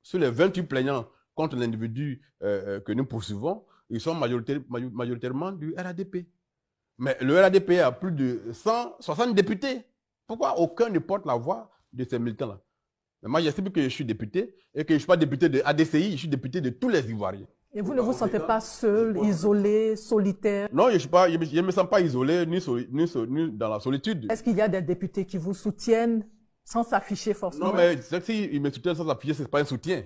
sur les 28 plaignants contre l'individu que nous poursuivons, ils sont majoritairement du RADP. Mais le RADP a plus de 160 députés. Pourquoi aucun ne porte la voix de ces militants-là? Moi, j'estime que je suis député et que je ne suis pas député de ADCI, je suis député de tous les Ivoiriens. Et vous ne vous sentez pas seul, isolé, solitaire? Non, je ne me sens pas isolé ni dans la solitude. Est-ce qu'il y a des députés qui vous soutiennent sans s'afficher forcément? Non, mais s'ils me soutiennent sans s'afficher, ce n'est pas un soutien.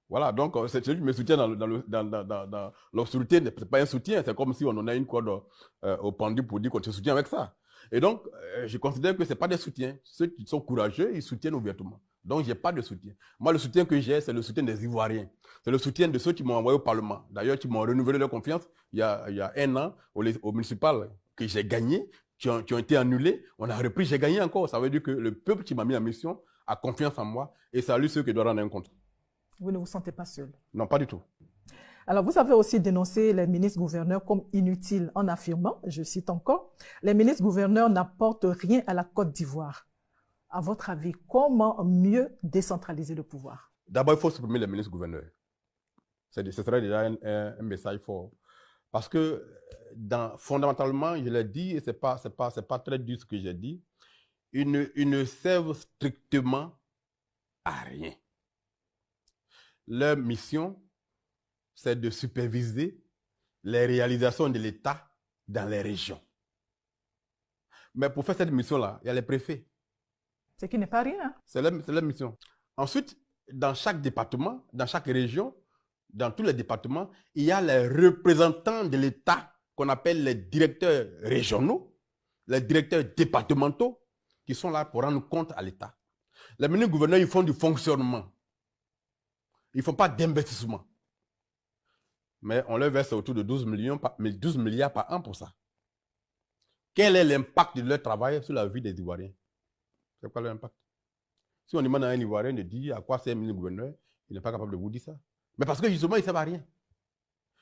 Voilà, donc c'est celui qui me soutient dans l'obscurité, ce n'est pas un soutien. C'est comme si on en a une corde au pendu pour dire qu'on te soutient avec ça. Et donc, je considère que ce n'est pas des soutiens. Ceux qui sont courageux, ils soutiennent ouvertement. Donc, je n'ai pas de soutien. Moi, le soutien que j'ai, c'est le soutien des Ivoiriens. C'est le soutien de ceux qui m'ont envoyé au Parlement. D'ailleurs, qui m'ont renouvelé leur confiance il y a 1 an au municipal que j'ai gagné, qui ont été annulés. On a repris, j'ai gagné encore. Ça veut dire que le peuple qui m'a mis en mission a confiance en moi et c'est à lui ceux qui doivent rendre un compte. Vous ne vous sentez pas seul? Non, pas du tout. Alors, vous avez aussi dénoncé les ministres-gouverneurs comme inutiles en affirmant, je cite encore, « Les ministres-gouverneurs n'apportent rien à la Côte d'Ivoire ». À votre avis, comment mieux décentraliser le pouvoir? D'abord, il faut supprimer les ministres-gouverneurs. Ce serait déjà un message fort. Parce que, fondamentalement, je l'ai dit, et ce n'est pas très dur ce que j'ai dit, ils ne servent strictement à rien. Leur mission, c'est de superviser les réalisations de l'État dans les régions. Mais pour faire cette mission-là, il y a les préfets. Ce qui n'est pas rien. C'est leur mission. Ensuite, dans chaque département, dans chaque région, dans tous les départements, il y a les représentants de l'État qu'on appelle les directeurs régionaux, les directeurs départementaux, qui sont là pour rendre compte à l'État. Les ministres-gouverneurs, ils font du fonctionnement. Ils ne font pas d'investissement. Mais on leur verse autour de 12 milliards par an pour ça. Quel est l'impact de leur travail sur la vie des Ivoiriens? C'est quoi leur impact? Si on demande à un Ivoirien de dire à quoi sert un ministre-gouverneur, il n'est pas capable de vous dire ça. Mais parce que justement, il ne sert à rien.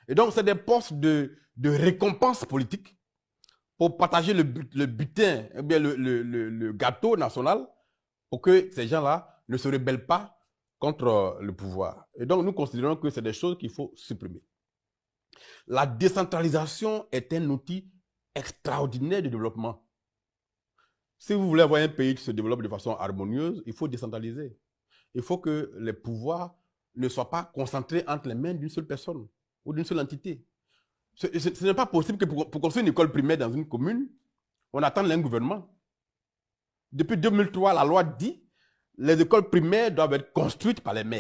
Et donc, c'est des postes de récompense politique pour partager le butin, eh bien le gâteau national, pour que ces gens-là ne se rebellent pas contre le pouvoir. Et donc, nous considérons que c'est des choses qu'il faut supprimer. La décentralisation est un outil extraordinaire de développement. Si vous voulez avoir un pays qui se développe de façon harmonieuse, il faut décentraliser. Il faut que les pouvoirs ne soient pas concentrés entre les mains d'une seule personne ou d'une seule entité. Ce n'est pas possible que pour construire une école primaire dans une commune, on attende un gouvernement. Depuis 2003, la loi dit que les écoles primaires doivent être construites par les maires.